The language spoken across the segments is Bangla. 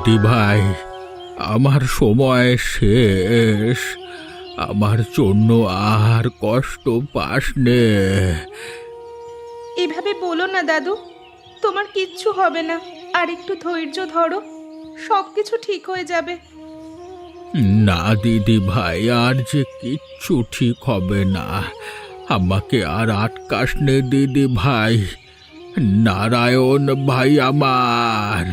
দিদি ভাই, আমার সময় শেষ। আমার জন্য আর কষ্ট পাস নে। এভাবে বলো না দাদু, তোমার কিচ্ছু হবে না। আর একটু ধৈর্য ধরো, সব কিছু ঠিক হয়ে যাবে। না দিদি ভাই, আর যে কিচ্ছু ঠিক হবে না। আমাকে আর আটকাস নে দিদি ভাই। নারায়ণ ভাই আমার।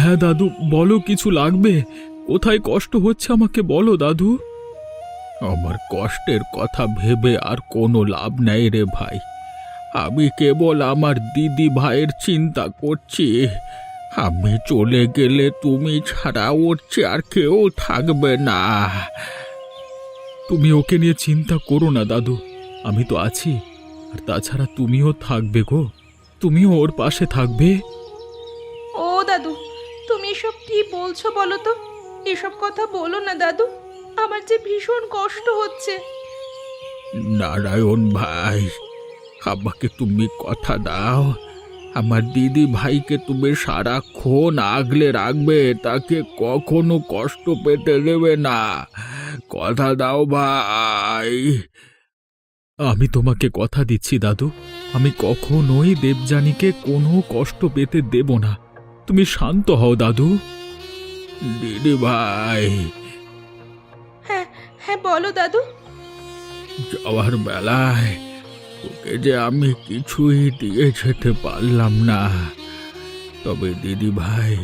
হ্যাঁ দাদু, বলো, কিছু লাগবে? কোথায় কষ্ট হচ্ছে আমাকে বলো দাদু। আমার কষ্টের কথা ভেবে আর কোনো লাভ নেই রে ভাই। আমি কেবল আমার দিদি ভাইয়ের চিন্তা করছি। আমি চলে গেলে তুমি ছাড়া ওর চেয়ে আর কেউ থাকবে না। তুমি ওকে নিয়ে চিন্তা করো না দাদু, আমি তো আছি। আর তাছাড়া তুমিও থাকবে গো, তুমিও ওর পাশে থাকবে। ও দাদু, তুমি এসব কি বলছো বলো তো? এসব কথা বলো না দাদু, আমার যে ভীষণ কষ্ট হচ্ছে। নারায়ণ ভাই, আমাকে তুমি কথা দাও, আমার দিদি ভাইকে তুমি সারাক্ষণ আগলে রাখবে, তাকে কখনো কষ্ট পেতে দেবে না। কথা দাও ভাই। আমি তোমাকে কথা দিচ্ছি দাদু, আমি কখনোই দেবযানীকে কোনো কষ্ট পেতে দেব না। তুমি শান্ত হও দাদু। দিদি ভাই, হ্যাঁ হ্যাঁ, বলো দাদু। যাওয়ার বেলায় তোকে যে আমি কিছুই দিয়ে যেতে পারলাম না, তবে দিদি ভাই,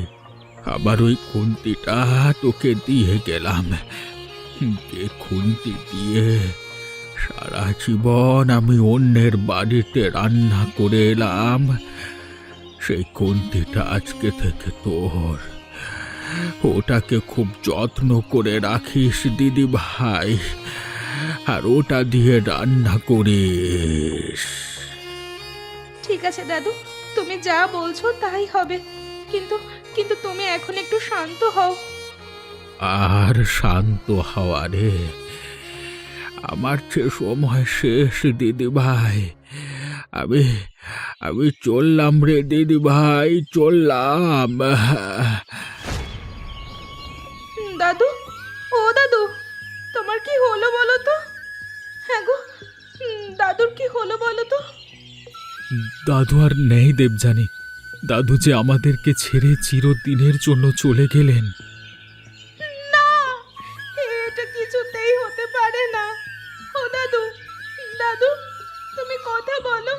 আবার ওই খুন্তিটা তোকে দিয়ে গেলাম। যে খুন্তি দিয়ে সারা জীবন আমি অন্যের বাড়িতে রান্না করে এলাম, সেই খুন্তিটা আজকে থেকে তোর। ওটাকে খুব যত্ন করে রাখিস দিদি ভাই, আর ওটা দিয়ে রান্না করিস। ঠিক আছে দাদু, তুমি যা বলছো তাই হবে। কিন্তু কিন্তু তুমি এখন একটু শান্ত হও। আর শান্ত হওয়া রে, আমার যে সময় শেষ দিদি ভাই। আমি আমি চললাম রে দিদি ভাই, চললাম। দাদু, ও দাদু, তোমার কি হলো বলো তো? হ্যাঁ গো, দাদুর কি হলো বলো তো? দাদু আর নেই দেবযানী, দাদু যে আমাদেরকে ছেড়ে চিরদিনের জন্য চলে গেলেন। না, এটা কিছুতেই হতে পারে না। ও দাদু, দাদু, তুমি কথা বলো।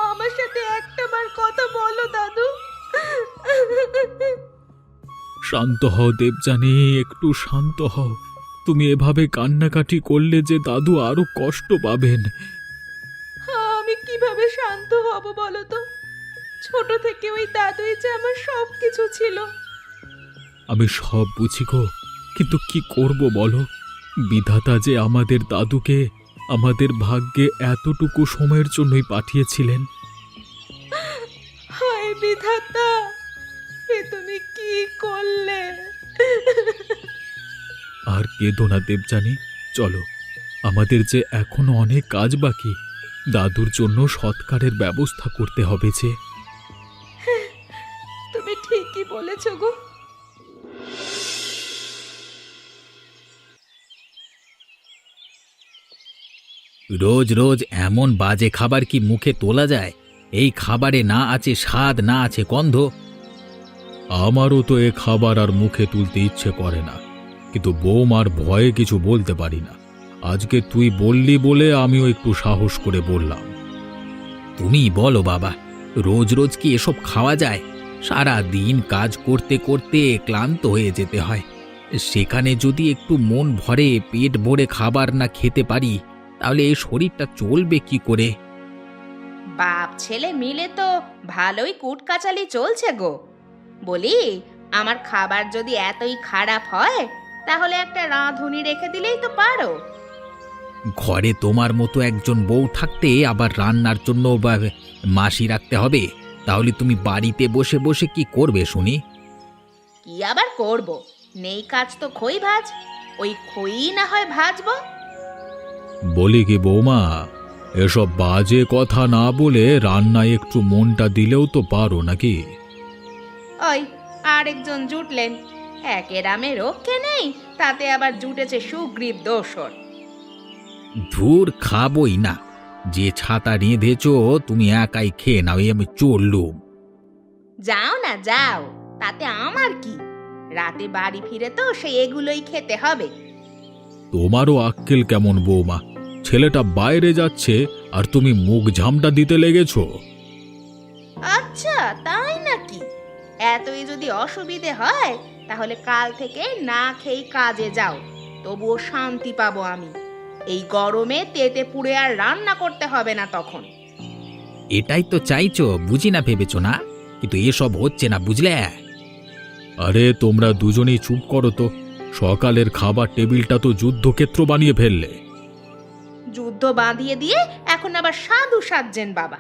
আমার সাথে একটাবার কথা বলো দাদু। শান্ত হও দেবযানী, একটু শান্ত হও। তুমি এভাবে কান্নাকাটি করলে যে দাদু আরো কষ্ট পাবেন। আমি কিভাবে শান্ত হব বলো তো? ছোট থেকে ওই দাদুই যে আমার সব কিছু ছিল। আমি সব বুঝি গো, কিন্তু কি করব বলো? বিধাতা যে আমাদের দাদুকে আমাদের ভাগ্যে এতটুকু সময়ের জন্যই পাঠিয়েছিলেন। হায় বিধাতা, এ তুমি কি করলে? আর কেঁদো না দেবযানী, চলো, আমাদের যে এখনো অনেক কাজ বাকি। দাদুর জন্য সৎকারের ব্যবস্থা করতে হবে যে। তুমি ঠিকই বলেছো গো। রোজ রোজ এমন বাজে খাবার কি মুখে তোলা যায়? এই খাবারে না আছে স্বাদ, না আছে গন্ধ। আমারও তো এ খাবার আর মুখে তুলতে ইচ্ছে করে না, কিন্তু বৌমার ভয়ে কিছু বলতে পারি না। আজকে তুই বললি বলে আমিও একটু সাহস করে বললাম। তুমি বলো বাবা, রোজ রোজ কি এসব খাওয়া যায়? সারা দিন কাজ করতে করতে ক্লান্ত হয়ে যেতে হয়। সেখানে যদি একটু মন ভরে পেট ভরে খাবার না খেতে পারি, তাহলে এই শরীরটা চলবে কি করে? বাপ ছেলে মিলে তো ভালোই কুটকাচালি চলছে গো। বলি, আমার খাবার যদি এতই খারাপ হয়, তাহলে একটা রাঁধুনি রেখে দিলেই তো পারো। ঘরে তোমার মতো একজন বউ থাকতে আবার রান্নার জন্য মাসি রাখতে হবে? তাহলে তুমি বাড়িতে বসে বসে কি করবে শুনি? কি আবার করব? নেই কাজ তো খই ভাজ, ওই খই না হয় ভাজবো। বলি কি বৌমা, এসব বাজে কথা না বলে রান্নায় একটু মনটা দিলেও তো পারো নাকি? ওই, আরেকজন জুটলেন। একের আমে রক্ষে নেই, তাতে আবার জুটেছে সুগ্রীব দোসর। ধুর, খাবই না। যে ছাতা রেঁধেছো তুমি একাই খেয়ে নাও, আমি চললুম। যাও না যাও, তাতে আমার কি? রাতে বাড়ি ফিরে তো সে এগুলোই খেতে হবে। তোমারও আক্কেল কেমন বৌমা? ছেলেটা বাইরে যাচ্ছে আর তুমি মুখ ঝামটা দিতে লেগেছো। আচ্ছা, তাই নাকি? এতই যদি অসুবিধে হয় তাহলে কাল থেকে না খেয়ে কাজে যাও, তবুও শান্তি পাবো আমি। এই গরমে তেতে পুড়ে আর রান্না করতে হবে না তখন। এটাই তো চাইছো, বুঝি না ভেবেছো না? কিন্তু এসব হচ্ছে না, বুঝলে? আরে তোমরা দুজনেই চুপ করো তো। সকালের খাবার টেবিলটা তো যুদ্ধক্ষেত্র বানিয়ে ফেললে। যুদ্ধ বাঁধিয়ে দিয়ে এখন আবার সাধু সাজছেন বাবা।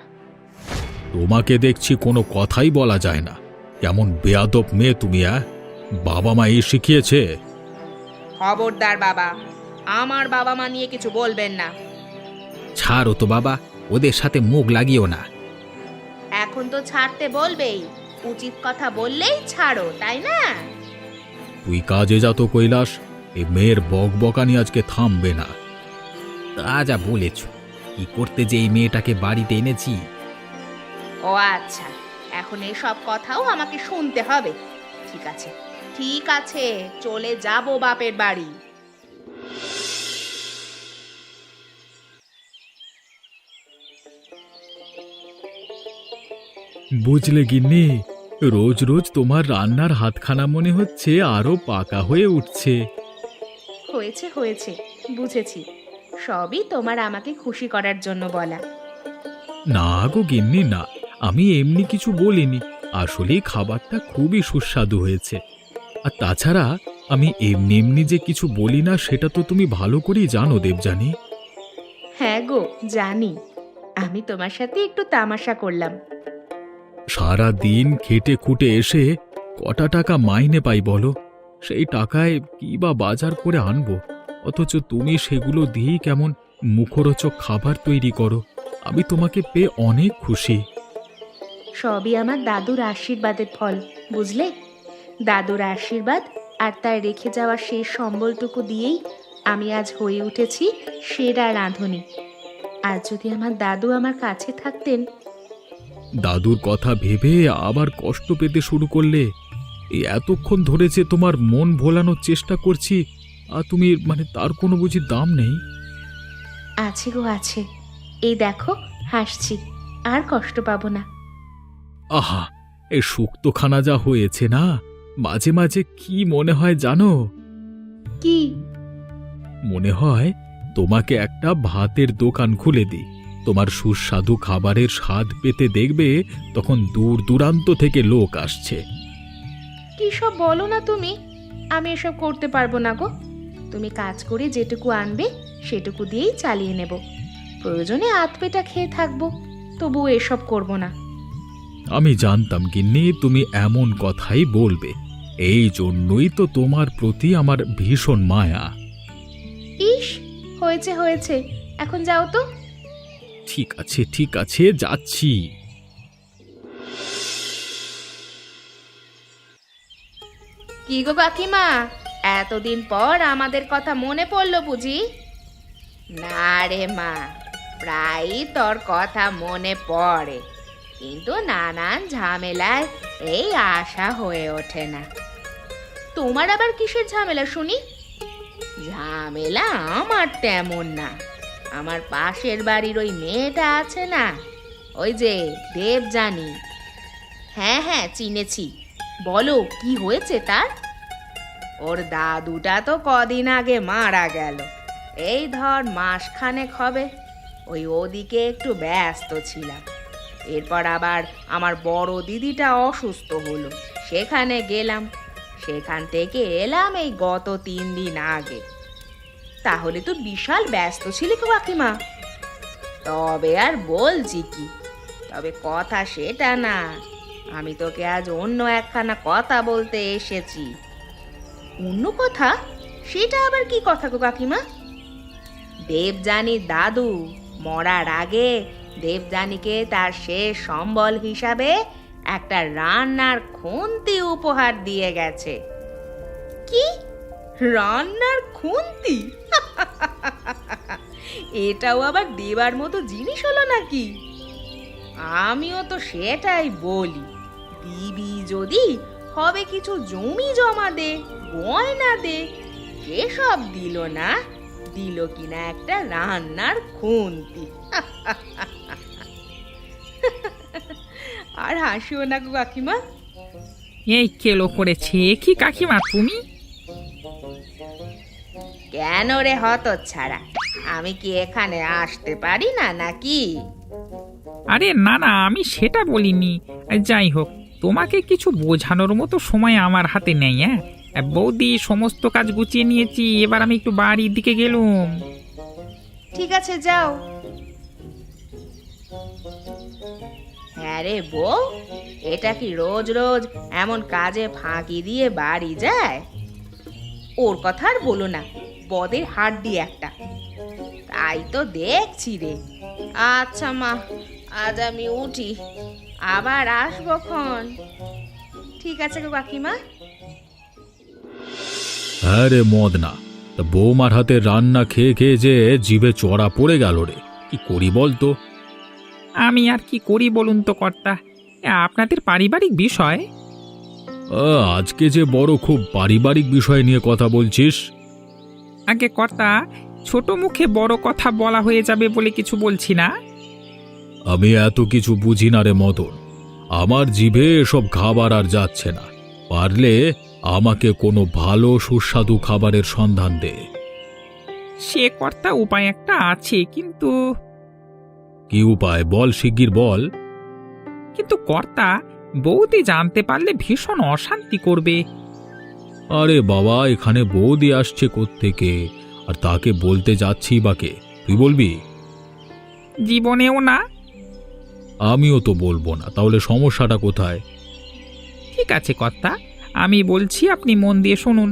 তোমাকে দেখছি কোনো কথাই বলা যায় না। কেমন বেয়াদব মেয়ে তুমি! বাবা মা এই শিখিয়েছে? খবরদার বাবা, আমার বাবা মা নিয়ে কিছু বলবেন না। ছাড়ো তো বাবা, ওদের সাথে মুখ লাগিও না। এখন তো ছাড়তে বলবেই, উচিত কথা বললেই ছাড়ো, তাই না? তুই কাজে যা তো কৈলাস। এই মেয়ের বকবকানি আজকে থামবে না। তা যা বলেছ, কি করতে যে এই মেয়েটাকে বাড়িতে এনেছি। ও আচ্ছা, এখন এসব কথাও আমাকে শুনতে হবে। ঠিক আছে ঠিক আছে, চলে যাব বাপের বাড়ি। বুঝলে গিন্নি, রোজ রোজ তোমার রান্নার হাতখানা মনে হচ্ছে আরো পাকা হয়ে উঠছে। হয়েছে হয়েছে, বুঝেছি। সবই তোমার আমাকে খুশি করার জন্য বলা। না গো গিন্নি না, আমি এমনি কিছু বলিনি। আসলে খাবারটা খুবই সুস্বাদু হয়েছে। আর তাছাড়া আমি এমনি এমনি যে কিছু বলি না সেটা তো তুমি ভালো করেই জানো দেবযানী। হ্যাঁ গো, জানি। আমি তোমার সাথে একটু তামাশা করলাম। সারা দিন খেটে খুটে এসে কটা টাকা মাইনে পাই বলো? সেই টাকায় কি বা বাজার করে আনবো? অথচ তুমি সেগুলো দিয়েই কেমন মুখরোচক খাবার তৈরি করো। আমি তোমাকে পেয়ে অনেক খুশি। সবই আমার দাদুর আশীর্বাদের ফল, বুঝলে? দাদুর আশীর্বাদ আর তার রেখে যাওয়া সেই সম্বলটুকু দিয়েই আমি আজ হয়ে উঠেছি সেরা রাঁধুনি। আর যদি আমার দাদু আমার কাছে থাকতেন। দাদুর কথা ভেবে আবার কষ্ট পেতে শুরু করলে? এই এতক্ষণ ধরে যে তোমার মন ভোলানোর চেষ্টা করছি, আর তুমি তার কোনো বুঝি দাম নেই? আছে গো আছে, এই দেখো হাসছি, আর কষ্ট পাবো না। আহা, এই শুক্তখানা যা হয়েছে না, মাঝে মাঝে কি মনে হয় জানো? কি? মনে হয় তোমাকে একটা ভাতের দোকান খুলে দিই। তোমার সুস্বাদু খাবারের স্বাদ পেতে দেখবে তখন দূর দূরান্ত থেকে লোক আসছে। কি সব বলো না তুমি? আমি এসব করতে পারবো না গো। তুমি কাজ করে যেটুকু আনবে সেটুকু দিয়েই চালিয়ে নেব। প্রয়োজনে আধপেটা খেয়ে থাকবো, তবুও এসব করব না। আমি জানতাম গিন্নি তুমি এমন কথাই বলবে। এই জন্যই তো তোমার প্রতি আমার ভীষণ মায়া। ইস, হয়েছে হয়েছে, এখন যাও তো। ঠিক আছে যাচ্ছি। কি গো কাকিমা, এতদিন পর আমাদের কথা মনে পড়লো বুঝি? না রে মা, প্রায়ই তোর কথা মনে পড়ে, কিন্তু নানান ঝামেলায় এই আশা হয়ে ওঠে না। তোমার আবার কিসের ঝামেলা শুনি? ঝামেলা আমার তেমন না। আমার পাশের বাড়ির ওই মেয়েটা আছে না, ওই যে দেবযানী। হ্যাঁ হ্যাঁ, চিনেছি। বলো, কি হয়েছে তার? ওর দাদুটা তো কদিন আগে মারা গেল। এই ধর মাসখানেক হবে। ওদিকে একটু ব্যস্ত ছিলাম। এরপর আবার আমার বড় দিদিটা অসুস্থ হলো, সেখানে গেলাম। সেখান থেকে এলাম এই গত 3 দিন আগে। তাহলে তো বিশাল ব্যস্ত ছিলি গো কাকিমা। তবে আর বলছি কি, তবে কথা সেটা না। আমি তোকে আজ অন্য একখানা কথা বলতে এসেছি। অন্য কথা? সেটা আবার কি কথা গো কাকিমা? দেবযানীর দাদু মরার আগে দেবযানীকে তার শেষ সম্বল হিসাবে একটা রান্নার খুন্তি উপহার দিয়ে গেছে। কি, রান্নার খুন্তি? এটাও আবার দেবার মতো জিনিস হলো নাকি? আমিও তো সেটাই বলি, দিবি যদি হবে কিছু জমি জমা দে, গয়না দে। এসব দিল না, দিল কিনা একটা রান্নার খুন্তি। আর হাসিও না গো কাকিমা। এই কেলো করেছে কি কাকিমা তুমি? কেন রে হতচ্ছাড়া, আমি কি এখানে আসতে পারি না নাকি? আরে না না, আমি সেটা বলিনি। যাই হোক, তোমাকে কিছু বোঝানোর মতো সময় আমার হাতে নেই। হ্যাঁ বৌদি, সমস্ত কাজ গুছিয়ে নিয়েছি, এবার আমি একটু বাড়ির দিকে গেলুম। ঠিক আছে, যাও। হ্যাঁ রে বউ, এটা কি রোজ রোজ এমন কাজে ফাঁকি দিয়ে বাড়ি যায়? ওর কথা আর বলো না, বদের হাড্ডি একটা। তাই তো দেখছি রে। আচ্ছা মা, আজ আমি উঠি, আবার আসবো খন। ঠিক আছে গো কাকিমা। হ্যাঁ রে মদনা, তা বৌমার হাতে রান্না খেয়ে খেয়ে যে জিভে চড়া পড়ে গেল রে, কি করি বল তো? আমি আর কি করি বলুন তো কর্তা, আপনাদের পারিবারিক বিষয়। আজকে যে বড় খুব পারিবারিক বিষয় নিয়ে কথা বলছিস। আগে কর্তা, ছোট মুখে বড় কথা বলা হয়ে যাবে বলে কিছু বলছি না। আমি এত কিছু বুঝি না রে মদন, আমার জিভে এসব খাবার আর যাচ্ছে না। পারলে আমাকে কোনো ভালো সুস্বাদু খাবারের সন্ধান দে। সে কর্তা উপায় একটা আছে, কিন্তু কি উপায় বল, শিগগির বল। কিন্তু কর্তা, বৌদি জানতে পারলে ভীষণ অশান্তি করবে। আরে বাবা, এখানে বৌদি আসছে কোত্থেকে, আর তাকে বলতে যাচ্ছি বাকে, তুই বলবি? জীবনেও না। আমিও তো বলবো না, তাহলে সমস্যাটা কোথায়? ঠিক আছে কর্তা, আমি বলছি, আপনি মন দিয়ে শুনুন।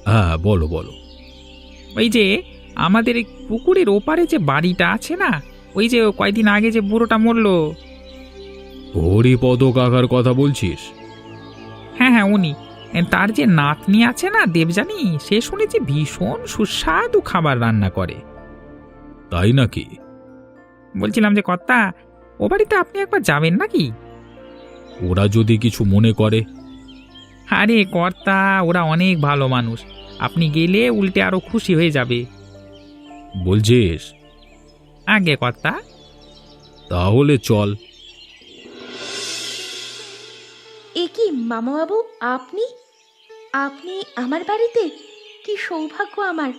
হ্যাঁ বলো বলো। ওই যে আমাদের এই পুকুরের ওপারে যে বাড়িটা আছে না, ওই যে কয়দিন আগে যে বুড়োটা মরলো। হরিপদ কাকার কথা বলছিস? হ্যাঁ হ্যাঁ, উনি। তার যে নাতনি আছে না দেবযানী, সে শুনেছি ভীষণ সুস্বাদু খাবার রান্না করে। তাই নাকি? বলছিলাম যে কর্তা, ও বাড়িতে আপনি একবার যাবেন নাকি? ওরা যদি কিছু মনে করে? আরে কর্তা, ওরা অনেক ভালো মানুষ, আপনি গেলে উল্টে আরো খুশি হয়ে যাবে। বলছিস? আগে কর্তা। তাহলে চল। এ কি মামাবাবু, আপনি আপনি আমার বাড়িতে? কি সৌভাগ্য আমার।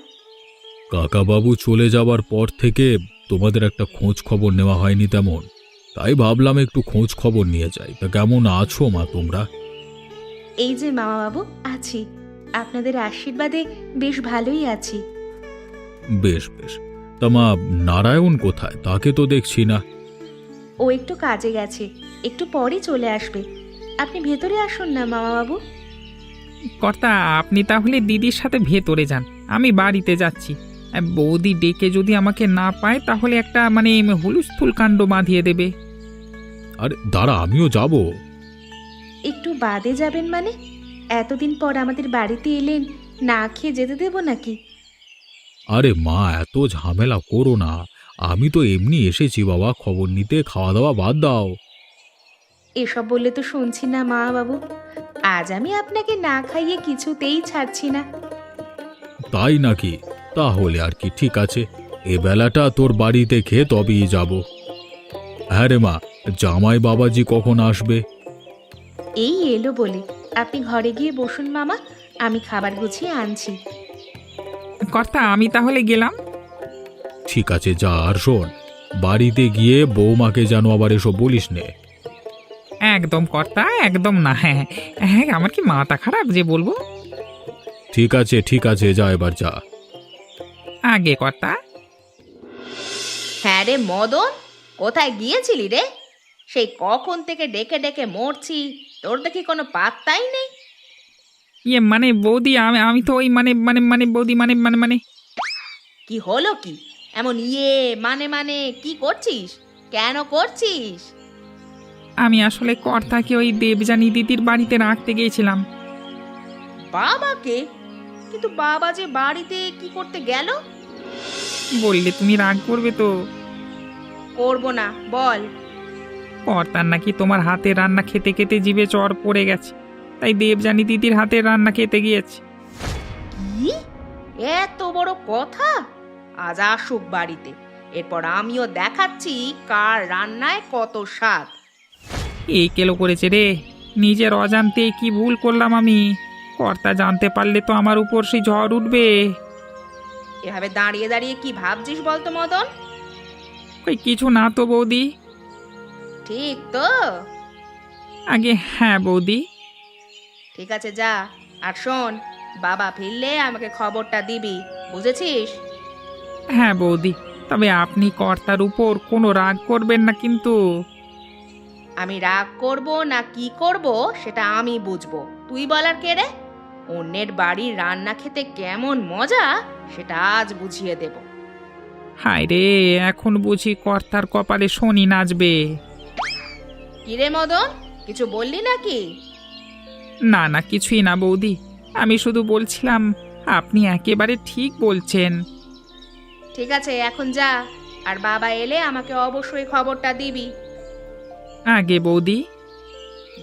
কাকাবাবু চলে যাবার পর থেকে তোমাদের একটা খোঁজ খবর নেওয়া হয়নি তেমন, তাই ভাবলাম একটু খোঁজ খবর নিয়ে যাই। তা কেমন আছো মা তোমরা? এই যে মামাবাবু, আছি, আপনাদের আশীর্বাদে বেশ ভালোই আছি। বেশ বেশ। তা মা, নারায়ণ কোথায়? তাকে তো দেখছি না। ও একটু কাজে গেছে, একটু পরে চলে আসবে। আপনি ভেতরে আসুন না মামাবাবু। কর্তা, আপনি তাহলে দিদির সাথে ভেতরে যান, আমি বাড়িতে যাচ্ছি। বৌদি ডেকে যদি আমাকে না পায়, তাহলে একটা হুলস্থুল কাণ্ড বাঁধিয়ে দেবে। আরে দাঁড়া, আমিও যাব। একটু বাদে যাবেন মানে? এতদিন পর আমাদের বাড়িতে এলেন, না খেয়ে যেতে দেব নাকি? আরে মা, এত ঝামেলা করো না, আমি তো এমনি এসেছি বাবা খবর নিতে, খাওয়া দাওয়া বাদ দাও। এসব বললে তো শুনছি না মা বাবু, আজ আমি আপনাকে না খাইয়ে কিছুতেই ছাড়ছি না। তাই নাকি? তাহলে আর কি, ঠিক আছে, এ বেলাটা তোর বাড়িতে খেয়ে তবেই যাব। হ্যাঁ রে মা, জামাই বাবাজি কখন আসবে? এই এলো বলে, আপনি ঘরে গিয়ে বসুন মামা, আমি খাবার গুছিয়ে আনছি। কর্তা, আমি তাহলে গেলাম। ঠিক আছে, যা। আর শোন, বাড়িতে গিয়ে বৌমাকে যেন আবার এসব বলিস নে। একদম কর্তা, একদম না। হ্যাঁ হ্যাঁ, আমার কি মাথা খারাপ যে বলবো? ঠিক আছে ঠিক আছে, যা এবার যা। আগে কর্তা। হ্যাঁ রে মদন, কোথায় গিয়েছিলি রে? সেই কখন থেকে ডেকে ডেকে মরছি, তোর দেখি কোনো পাত্তাই নেই। বৌদি, আমি তো ওই বৌদি কি হলো কি? এমন মানে কি করছিস? কেন করছিস? আমি আসলে কর্তাকে ওই দেবযানী দিদির বাড়িতে রাখতে গিয়েছিলাম। বাবাকে? কিন্তু বাবা যে বাড়িতে কি করতে গেল? বললে তুমি রাগ করবে তো? করবো না, বল। কর্তার নাকি তোমার হাতের রান্না খেতে খেতে জিভে চড় পড়ে গেছে, তাই দেবযানী দিদির হাতের রান্না খেতে গিয়েছে। কি এত বড় কথা! আজ আসুক বাড়িতে, এরপর আমিও দেখাচ্ছি কার রান্নায় কত স্বাদ। এই কেলো করেছে রে, নিজের অজান্তে কি ভুল করলাম আমি। কর্তা জানতে পারলে তো আমার উপর সেই ঝড় উঠবে। এভাবে দাঁড়িয়ে দাঁড়িয়ে কি ভাবছিস বলতো মদন? কই কিছু না তো বৌদি। ঠিক তো? আগে হ্যাঁ বৌদি। ঠিক আছে, যা। আর শোন, বাবা ফিরলে আমাকে খবরটা দিবি, বুঝেছিস? হ্যাঁ বৌদি, তবে আপনি কর্তার উপর কোনো রাগ করবেন না কিন্তু। আমি রাগ করব না কি করব সেটা আমি বুঝবো, তুই বলার কে রে? অন্যের বাড়ির রান্না খেতে কেমন মজা সেটা আজ বুঝিয়ে দেব। হায় রে, এখন বুঝি কর্তার কপালে শনি নাচবে। কিরে মদন, কিছু বললি নাকি? না না, কিছুই না বৌদি, আমি শুধু বলছিলাম আপনি একেবারে ঠিক বলছেন। ঠিক আছে, এখন যা। আর বাবা এলে আমাকে অবশ্যই খবরটা দিবি। আগে বৌদি।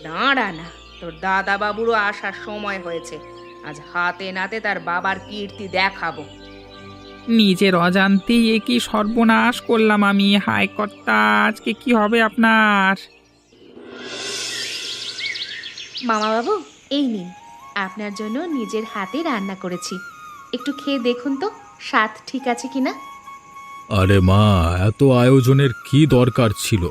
দাঁড়া না, তোর দাদা বাবুরও আসার সময় হয়েছে। আজ হাতে নাতে তার বাবার কীর্তি দেখাবো। নিজের অজান্তেই এ কি সর্বনাশ করলাম আমি। হায় কর্তা, আজকে কি হবে আপনার? মামা বাবু, এই নিন, আপনার জন্য নিজের হাতে রান্না করেছি। একটু খেয়ে দেখুন তো স্বাদ ঠিক আছে কিনা। আরে মা, এত আয়োজনের কি দরকার ছিল?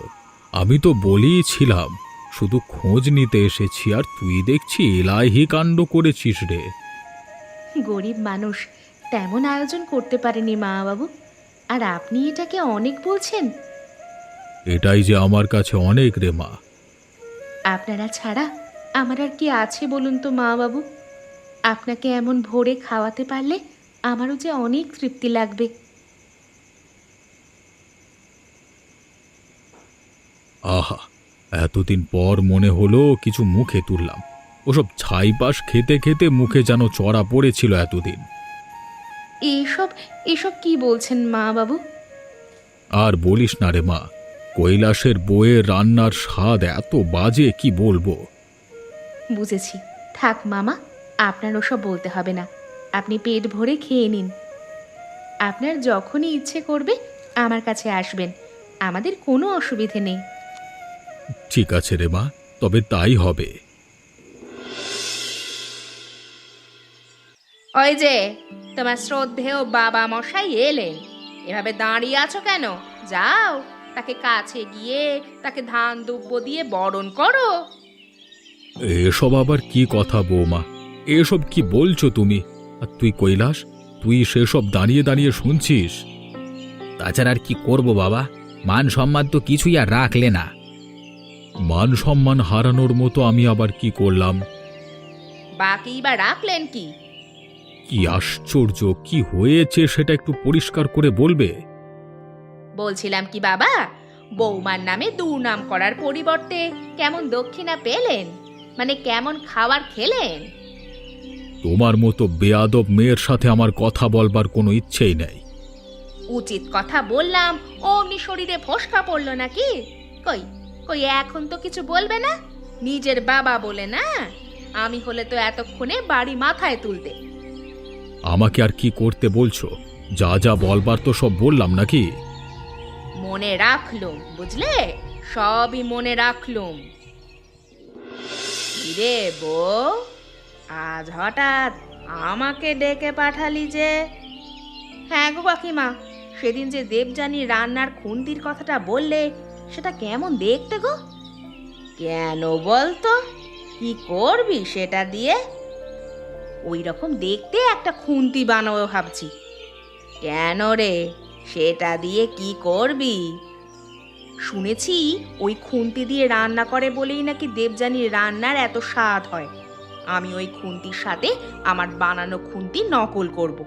আমি তো বলেইছিলাম, শুধু খোঁজ নিতে এসেছি, আর তুই দেখছি এলাহি কাণ্ড করেছিস রে। গরিব মানুষ, তেমন আয়োজন করতে পারেনি মামা বাবু। আর আপনি এটাকে অনেক বলছেন? এটাই যে আমার কাছে অনেক রে মা। আপনারা ছাড়া আমার আর কি আছে বলুন তো মা বাবু? আপনাকে এমন ভোরে খাওয়াতে পারলে আমারও যে অনেক তৃপ্তি লাগবে। আহা, এতদিন পর মনে হলো কিছু মুখে তুললাম। ওসব ছাইপাশ খেতে খেতে মুখে যেন চড়া পড়েছিল এতদিন। এসব এসব কি বলছেন মা বাবু? আর বলিস না রে মা, কৈলাসের বউয়ের রান্নার স্বাদ এত বাজে কি বলবো। বুঝেছি, থাক মামা, আপনার ওসব বলতে হবে না। আপনি পেট ভরে খেয়ে নিন। আপনার যখনই ইচ্ছে করবে আমার কাছে আসবেন, আমাদের কোনো অসুবিধে নেই। ঠিক আছে রে মা, তবে তাই হবে। ওই যে তোমার শ্রদ্ধেয় বাবা মশাই এলেন, এভাবে দাঁড়িয়ে আছো কেন? যাও, তাকে কাছে গিয়ে তাকে ধান দুব্য দিয়ে বরণ করো। এসব আবার কি কথা বৌমা? এসব কি বলছো তুমি? আর তুই কৈলাস, তুই সেসব দাঁড়িয়ে দাঁড়িয়ে শুনছিস? তাছাড়া আর কি করব বাবা, মান সম্মান তো কিছুই আর রাখলে না। মান সম্মান হারানোর মতো আমি আবার কি করলাম? বাকি বা রাখলেন কি? কি আশ্চর্য, কি হয়েছে সেটা একটু পরিষ্কার করে বলবে? বলছিলাম কি বাবা, বৌমার নামে দুর্নাম করার পরিবর্তে কেমন দক্ষিণা পেলেন, মানে কেমন খাবার খেলেন? তোমার মতো বেয়াদব মেয়ের সাথে আমার কথা বলবার কোনো ইচ্ছেই নেই। উচিত কথা বললাম, অমনি শরীরে ফোসকা পড়লো নাকি? কই কই, এখন তো কিছু বলবে না? নিজের বাবা বলে না? আমি হলে তো এতক্ষণে বাড়ি মাথায় তুলতে। আমাকে আর কি করতে বলছো? যা যা বলবার তো সব বললাম নাকি? মনে রাখলুম, বুঝলে, সবই মনে রাখলুম। রে বউ, আজ হঠাৎ আমাকে ডেকে পাঠালি যে? হ্যাঁ গো কাকিমা, সেদিন যে দেবযানী রান্নার খুন্তির কথাটা বললে, সেটা কেমন দেখতে গো? কেন বলতো, কি করবি সেটা দিয়ে? ওই রকম দেখতে একটা খুন্তি বানাবো ভাবছি। কেন রে, সেটা দিয়ে কি করবি? শুনেছি ওই খুন্তি দিয়ে রান্না করে বলেই নাকি দেবযানীর রান্নার এত স্বাদ হয়। আমি ওই খুন্তির সাথে আমার বানানো খুন্তি নকল করব।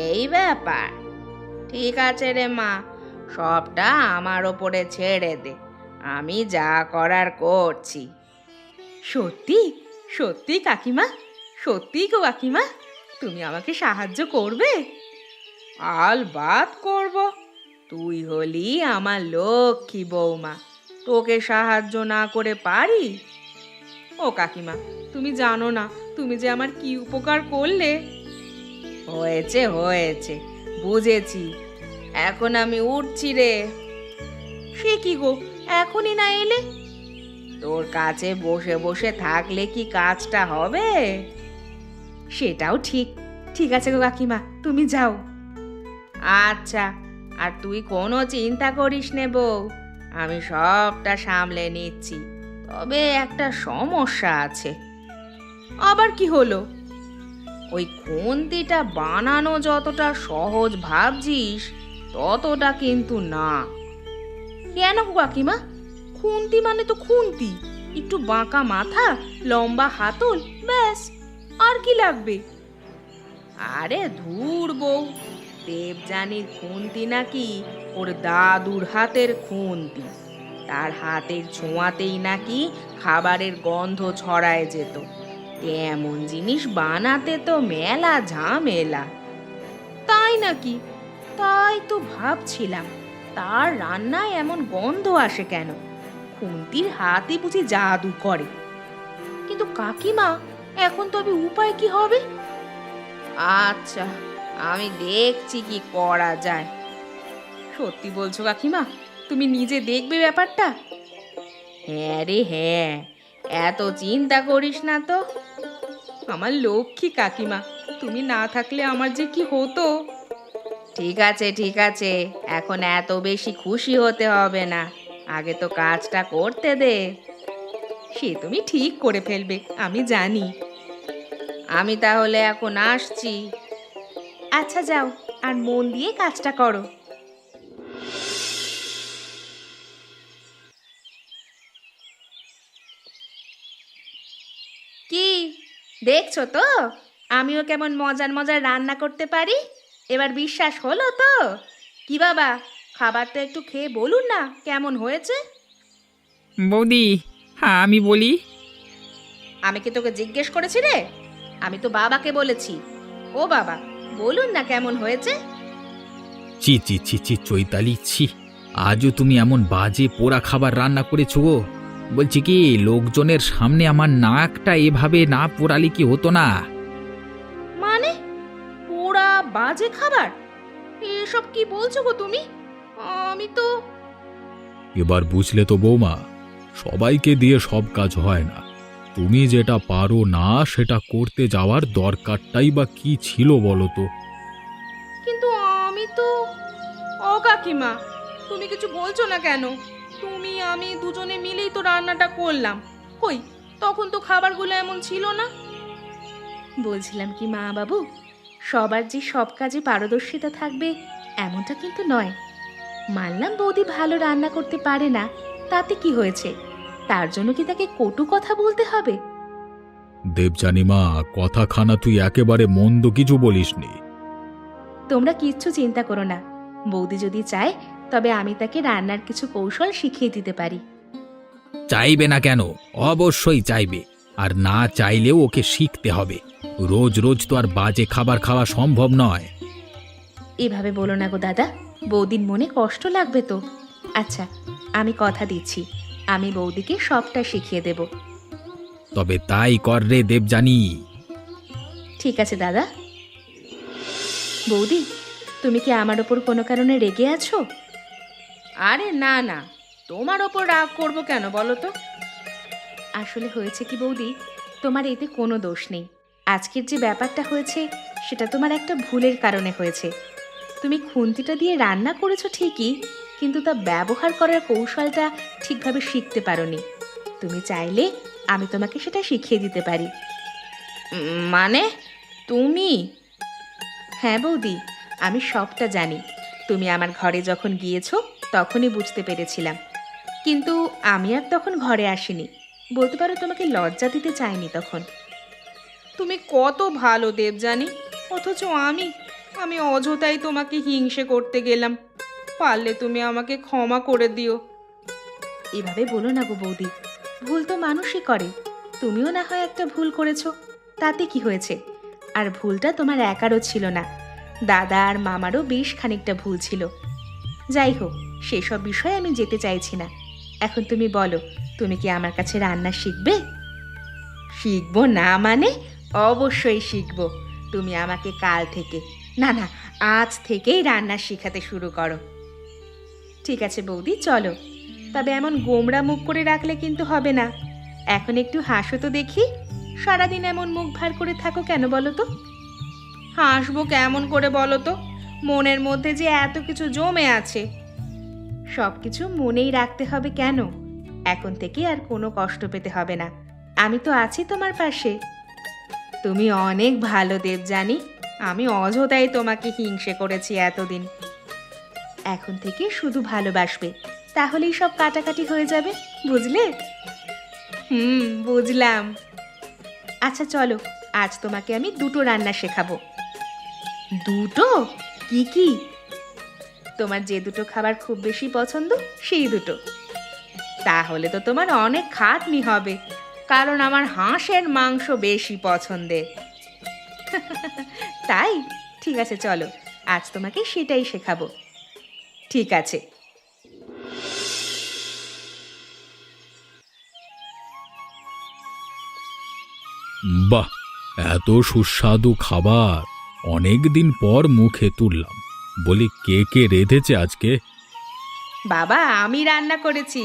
এই ব্যাপার, ঠিক আছে রে মা, সবটা আমার ওপরে ছেড়ে দে। আমি যা করার করছি। সত্যি সত্যি কাকিমা, সত্যি গো কাকিমা, তুমি আমাকে সাহায্য করবে? আলবাত করব। তুই হলি আমার লক্ষ্মী বৌমা, তোকে সাহায্য না করে পারি? ও কাকিমা, তুমি জানো না তুমি যে আমার কি উপকার করলে। হয়েছে হয়েছে, বুঝেছি। এখন আমি উঠছি রে। সে কি গো, এখনই না এলে? তোর কাছে বসে বসে থাকলে কি কাজটা হবে? সেটাও ঠিক। ঠিক আছে গো কাকিমা, তুমি যাও। আচ্ছা, আর তুই কোনো চিন্তা করিস নে বউ, আমি সবটা সামলে নিচ্ছি। তবে একটা সমস্যা আছে। আবার কি হলো? ওই খুন্তিটা বানানো যতটা সহজ ভাবছিস ততটা কিন্তু না। কেন গো কাকিমা? খুন্তি মানে তো খুন্তি, একটু বাঁকা মাথা, লম্বা হাতল, ব্যাস। আর কি লাগবে? আরে ধুর বউ, দেবযানীর খুন্তি নাকি ওর দাদুর হাতের খুন্তি। তার হাতের ছোঁয়াতেই নাকি খাবারের গন্ধ ছড়ায় যেত। এমন জিনিস বানাতে তো মেলা ঝামেলা। তাই নাকি? তাই তো ভাবছিলাম, তার রান্নায় এমন গন্ধ আসে কেন? খুন্তির হাতে বুঝি জাদু করে। কিন্তু কাকিমা, এখন তবে উপায় কি হবে? আচ্ছা, আমি দেখছি কি করা যায়। সত্যি বলছো কাকিমা? তুমি নিজে দেখবে ব্যাপারটা? হ্যাঁ রে হ্যাঁ, এত চিন্তা করিস না তো। আমার লক্ষ্মী কাকিমা, তুমি না থাকলে আমার যে কি হতো। ঠিক আছে ঠিক আছে, এখন এত বেশি খুশি হতে হবে না, আগে তো কাজটা করতে দে। সে তুমি ঠিক করে ফেলবে, আমি জানি। আমি তাহলে এখন আসছি। আচ্ছা যাও, আর মন দিয়ে কাজটা করো। কি দেখছো তো আমিও কেমন মজার মজার রান্না করতে পারি? এবার বিশ্বাস হলো তো? কি বাবা, খাবারটা একটু খেয়ে বলুন না কেমন হয়েছে। বৌদি, হ্যাঁ আমি বলি। আমি কি তোকে জিজ্ঞেস করেছি রে? আমি তো বাবাকে বলেছি। ও বাবা, বলুন না কেমন হয়েছে। ছি ছি ছি ছি চৈতালি, ছি! আজও তুমি এমন বাজে পোড়া খাবার রান্না করেছো গো। বলছি কি, লোকজনের সামনে আমার নাকটা এভাবে না পোড়ালে কি হতো না? মানে পোড়া বাজে খাবার? এসব কি বলছো গো তুমি? আমি তো এবার বুঝলে তো বৌমা, সবাইকে দিয়ে সব কাজ হয় না। তুমি যেটা পারো না সেটা করতে যাওয়ার দরকারটাই বা কি ছিল বলো তো? কিন্তু আমি তো কাকিমা, তুমি কিছু বলছো না কেন? তুমি আমি দুজনে মিলেই তো রান্নাটা করলাম। কই, তখন তো খাবারগুলো এমন ছিল না। বলছিলাম কি মা বাবু, সবার যে সব কাজে পারদর্শিতা থাকবে এমনটা কিন্তু নয়। মানলাম বৌদি ভালো রান্না করতে পারে না, তাতে কি হয়েছে? তার জন্য কি তাকে কটু কথা বলতে হবে? দেবযানী মা, কথাখানা তুই একেবারে মন্দ কিছু বলিসনি। তোমরা কিচ্ছু চিন্তা করো না, বৌদি যদি চায় তবে আমি তাকে রান্নার কিছু কৌশল শিখিয়ে দিতে পারি। চাইবে না কেন? অবশ্যই চাইবে। আর না চাইলেও ওকে শিখতে হবে। রোজ রোজ তো আর বাজে খাবার খাওয়া সম্ভব নয়। এভাবে বলো না গো দাদা, বৌদির মনে কষ্ট লাগবে তো। আচ্ছা, আমি কথা দিচ্ছি, আমি বৌদিকে সবটা শিখিয়ে দেব। তবে তাই কর রে দেবযানী। ঠিক আছে দাদা। বৌদি, তুমি কি আমার ওপর কোনো কারণে রেগে আছো? আরে না না, তোমার ওপর রাগ করব কেন বলো তো? আসলে হয়েছে কি বৌদি, তোমার এতে কোনো দোষ নেই। আজকের যে ব্যাপারটা হয়েছে সেটা তোমার একটা ভুলের কারণে হয়েছে। তুমি খুন্তিটা দিয়ে রান্না করেছো ঠিকই, কিন্তু তা ব্যবহার করার কৌশলটা ঠিকভাবে শিখতে পারোনি। তুমি চাইলে আমি তোমাকে সেটা শিখিয়ে দিতে পারি। মানে তুমি? হ্যাঁ বৌদি, আমি সবটা জানি। তুমি আমার ঘরে যখন গিয়েছো তখনই বুঝতে পেরেছিলাম, কিন্তু আমি আর তখন ঘরে আসিনি। বলতে পারো তোমাকে লজ্জা দিতে চাইনি তখন। তুমি কত ভালো দেবযানী, অথচ আমি অযথাই তোমাকে হিংসে করতে গেলাম। পারলে তুমি আমাকে ক্ষমা করে দিও। এভাবে বলো না গো বৌদি, ভুল তো মানুষই করে। তুমিও না হয় একটা ভুল করেছো, তাতে কি হয়েছে? আর ভুলটা তোমার একারও ছিল না, দাদা আর মামারও বেশ খানিকটা ভুল ছিল। যাই হোক, সেসব বিষয়ে আমি যেতে চাইছি না। এখন তুমি বলো, তুমি কি আমার কাছে রান্না শিখবে? শিখবো না মানে? অবশ্যই শিখবো। তুমি আমাকে কাল থেকে, না না, আজ থেকেই রান্না শেখাতে শুরু করো। ঠিক আছে বৌদি, চলো। তবে এমন গোমড়া মুখ করে রাখলে কিন্তু হবে না। এখন একটু হাসো তো দেখি। সারাদিন এমন মুখ ভার করে থাকো কেন বলো তো? হাসবো কেমন করে বলো তো? মনের মধ্যে যে এত কিছু জমে আছে। সব কিছু মনেই রাখতে হবে কেন? এখন থেকে আর কোনো কষ্ট পেতে হবে না, আমি তো আছি তোমার পাশে। তুমি অনেক ভালো দেবযানী, আমি অযথাই তোমাকে হিংসে করেছি এতদিন। এখন থেকে শুধু ভালোবাসবে, তাহলেই সব কাটাকাটি হয়ে যাবে, বুঝলে? বুঝলাম। আচ্ছা চলো, আজ তোমাকে আমি দুটো রান্না শেখাবো। দুটো? কি কি? তোমার যে দুটো খাবার খুব বেশি পছন্দ সেই দুটো। তাহলে তো তোমার অনেক খাটনি হবে, কারণ আমার হাঁসের মাংস বেশি পছন্দের। তাই? ঠিক আছে চলো, আজ তোমাকে সেটাই শেখাবো। ঠিক আছে। বাহ, এত সুস্বাদু খাবার অনেক দিন পর মুখে তুললাম। বলি, কে কে রেঁধেছে আজকে? বাবা, আমি রান্না করেছি।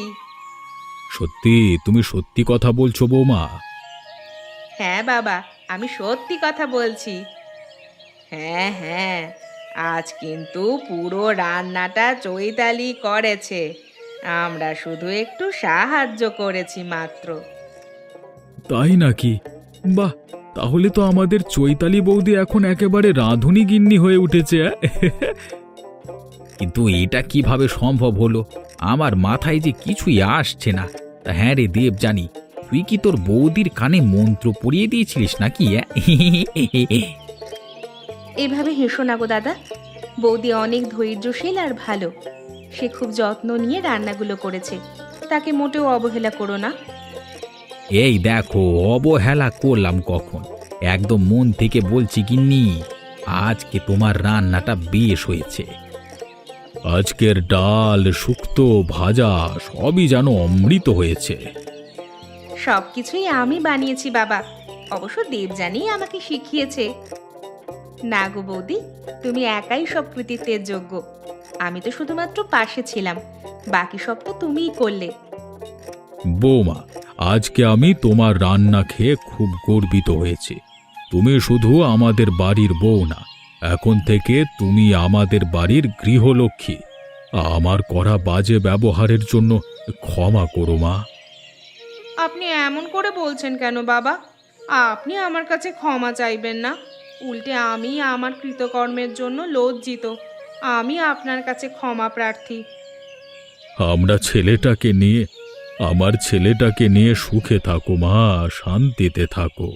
সত্যি? তুমি সত্যি কথা বলছো বৌমা? হ্যাঁ বাবা, আমি সত্যি কথা বলছি। হ্যাঁ হ্যাঁ, আজ কিন্তু পুরো রান্নাটা চৈতালি করেছে, আমরা শুধু একটু সাহায্য করেছি মাত্র। তাই নাকি? বাহ, তাহলে তো আমাদের চৈতালি বৌদি এখন একেবারে রাঁধুনি গিন্নি হয়ে উঠেছে। কিন্তু এটা কিভাবে সম্ভব হলো? আমার মাথায় যে কিছুই আসছে না। তা হ্যাঁ রে দেবযানী, তুই কি তোর বৌদির কানে মন্ত্র পড়িয়ে দিয়েছিলিস নাকি? এভাবে হেসো না গো দাদা, বৌদি অনেক ধৈর্যশীল আর ভালো। সে খুব যত্ন নিয়ে রান্নাগুলো করেছে, তাকে মোটেও অবহেলা করো না। এই দেখো, অবহেলা করলাম কখন? একদম মন থেকে বলছি গিন্নি, আজকে তোমার রান্নাটা বেশ হয়েছে। আজকের ডাল, শুক্তো, ভাজা সবই যেন অমৃত হয়েছে। সব কিছুই আমি বানিয়েছি বাবা, অবশ্য দেবযানী আমাকে শিখিয়েছে। না গো বৌদি, তুমি একাই সব কৃতিত্বের যোগ্য। আমি তো শুধুমাত্র পাশে ছিলাম, বাকি সব তো তুমিই করলে। বৌমা, আজকে আমি তোমার রান্না খেয়ে খুব গর্বিত হয়েছি। তুমি শুধু আমাদের বাড়ির বউ না, এখন থেকে তুমি আমাদের বাড়ির গৃহলক্ষ্মী। আমার করা বাজে ব্যবহারের জন্য ক্ষমা করো মা। আপনি এমন করে বলছেন কেন বাবা? আপনি আমার কাছে ক্ষমা চাইবেন না, উল্টে আমি আমার কৃতকর্মের জন্য লজ্জিত। আমি আপনার কাছে ক্ষমা প্রার্থী। আমার ছেলেটাকে নিয়ে সুখে থাকো মা, শান্তিতে থাকো।